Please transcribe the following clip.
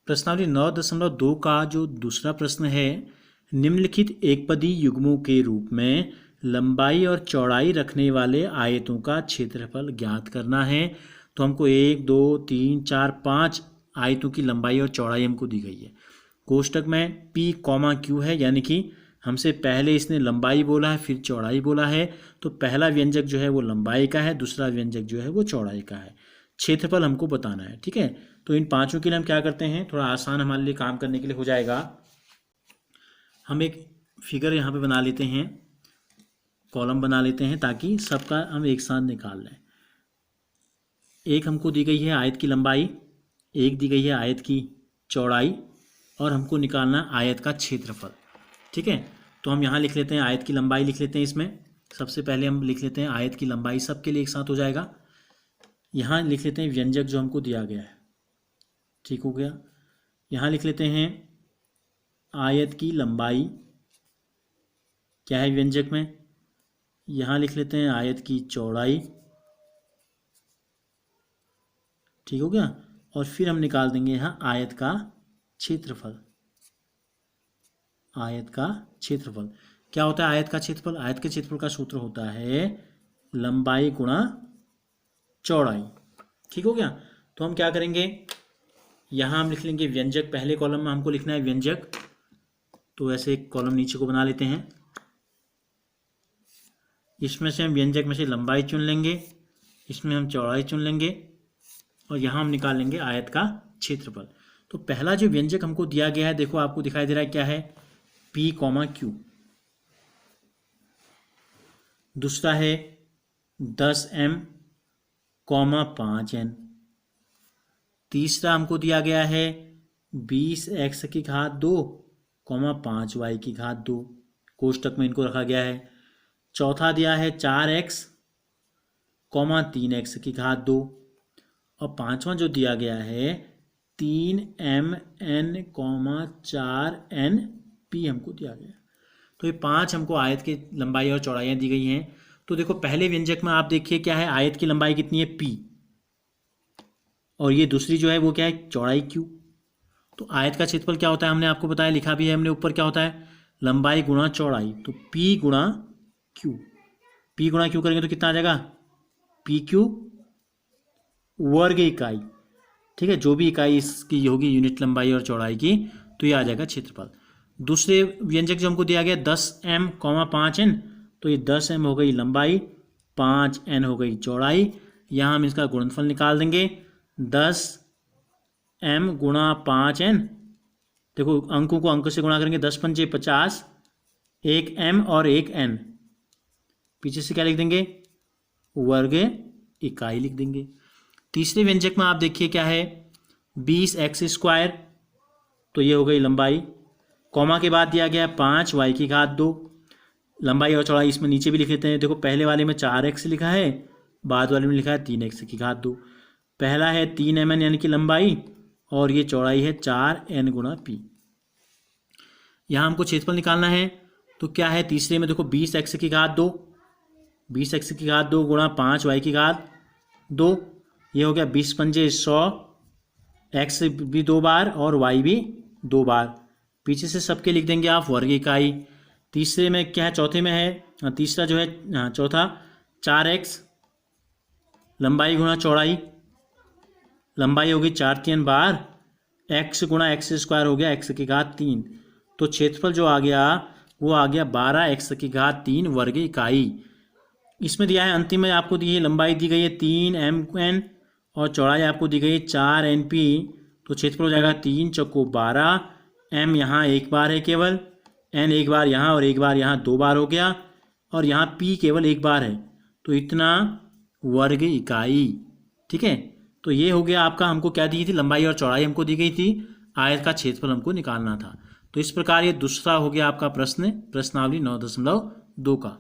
प्रश्नावली 9.2 का जो दूसरा प्रश्न है, निम्नलिखित एकपदी युग्मों के रूप में लंबाई और चौड़ाई रखने वाले आयतों का क्षेत्रफल ज्ञात करना है। तो हमको 1 2 3 4 5 आयतों की लंबाई और चौड़ाई हमको दी गई है। कोष्टक में P, Q है, यानी कि हमसे पहले इसने लंबाई बोला है, फिर चौड़ाई बोला है। तो पहला व्यंजक जो है वो लंबाई का है, दूसरा व्यंजक जो है वो चौड़ाई का है। क्षेत्रफल हमको बताना है, ठीक है। तो इन पांचों के लिए हम क्या करते हैं, थोड़ा आसान हमारे लिए काम करने के लिए हो जाएगा। हम एक फिगर यहाँ पे बना लेते हैं, कॉलम बना लेते हैं, ताकि सबका हम एक साथ निकाल लें। एक हमको दी गई है आयत की लंबाई, एक दी गई है आयत की चौड़ाई, और हमको निकालना आयत का क्षेत्रफल, ठीक है। तो हम यहाँ लिख लेते हैं आयत की लंबाई, लिख लेते हैं इसमें। सबसे पहले हम लिख लेते हैं आयत की लंबाई, सबके लिए एक साथ हो जाएगा। यहाँ लिख लेते हैं व्यंजक जो हमको दिया गया है, ठीक हो गया। यहाँ लिख लेते हैं आयत की लंबाई, क्या है व्यंजक में। यहाँ लिख लेते हैं आयत की चौड़ाई, ठीक हो गया। और फिर हम निकाल देंगे यहाँ आयत का क्षेत्रफल। आयत का क्षेत्रफल क्या होता है? आयत का क्षेत्रफल, आयत के क्षेत्रफल का सूत्र होता है लंबाई गुणा चौड़ाई, ठीक हो गया। तो हम क्या करेंगे, यहाँ हम लिख लेंगे व्यंजक, पहले कॉलम में हमको लिखना है व्यंजक। तो ऐसे एक कॉलम नीचे को बना लेते हैं, इसमें से हम व्यंजक में से लंबाई चुन लेंगे, इसमें हम चौड़ाई चुन लेंगे, और यहाँ हम निकाल लेंगे आयत का क्षेत्रफल। तो पहला जो व्यंजक हमको दिया गया है, देखो आपको दिखाई दे रहा है क्या है, P, Q। दूसरा है 10m, 5n। तीसरा हमको दिया गया है 20x की घात 2, 5y की घात 2, कोष्टक में इनको रखा गया है। चौथा दिया है 4x, 3x की घात 2, और पांचवा जो दिया गया है 3mn, 4np हमको दिया गया। तो ये पांच हमको आयत की लंबाई और चौड़ाइयाँ दी गई हैं। तो देखो पहले व्यंजक में आप देखिए क्या है, आयत की लंबाई कितनी है p, और ये दूसरी जो है वो क्या है, चौड़ाई q। तो आयत का क्षेत्रफल क्या होता है, हमने आपको बताया, लिखा भी है हमने ऊपर, क्या होता है लंबाई गुणा चौड़ाई। तो p गुणा q, p गुणा q करेंगे तो कितना आ जाएगा, pq वर्ग इकाई, ठीक है। जो भी इकाई इसकी होगी यूनिट लंबाई और चौड़ाई की, तो ये आ जाएगा क्षेत्रफल। दूसरे व्यंजक जो हमको दिया गया 10m, 5n, तो ये 10m हो गई लंबाई, 5n हो गई चौड़ाई। यहाँ हम इसका गुणनफल निकाल देंगे, 10m गुणा 5n। देखो अंकों को अंक से गुणा करेंगे, 10 पंजे 50, एक m और एक n, पीछे से क्या लिख देंगे, वर्ग इकाई लिख देंगे। तीसरे व्यंजक में आप देखिए क्या है, 20x², तो ये हो गई लंबाई, कॉमा के बाद दिया गया 5y की घात 2, लंबाई और चौड़ाई इसमें नीचे भी लिख लेते हैं। देखो पहले वाले में 4x लिखा है, बाद वाले में लिखा है 3x की घात 2। पहला है 3mn यानी कि लंबाई, और ये चौड़ाई है 4n गुणा p। यहाँ हमको क्षेत्रफल निकालना है, तो क्या है तीसरे में देखो 20x की घात 2, 20x की घात 2 गुणा 5y की घात 2, ये हो गया 20 पंजे 100, x भी 2 बार और y भी 2 बार, पीछे से सबके लिख देंगे आप वर्ग इकाई। तीसरे में क्या है, चौथे में है, तीसरा जो है चौथा 4x, लंबाई गुणा चौड़ाई, लंबाई होगी 4 3 बार, x गुणा x² हो गया x की घात 3। तो क्षेत्रफल जो आ गया वो आ गया 12x की घात 3 वर्ग इकाई। इसमें दिया है अंतिम में आपको दी है लंबाई दी गई है 3mn, और चौड़ाई आपको दी गई 4np। तो क्षेत्रफल हो जाएगा 3 चौको 12, m यहाँ एक बार है केवल, n एक बार यहाँ और एक बार यहाँ 2 बार हो गया, और यहाँ p केवल एक बार है, तो इतना वर्ग इकाई, ठीक है। तो ये हो गया आपका, हमको क्या दी थी, लंबाई और चौड़ाई हमको दी गई थी, आयत का क्षेत्रफल हमको निकालना था। तो इस प्रकार ये दूसरा हो गया आपका प्रश्न, प्रश्नावली 9.2 का।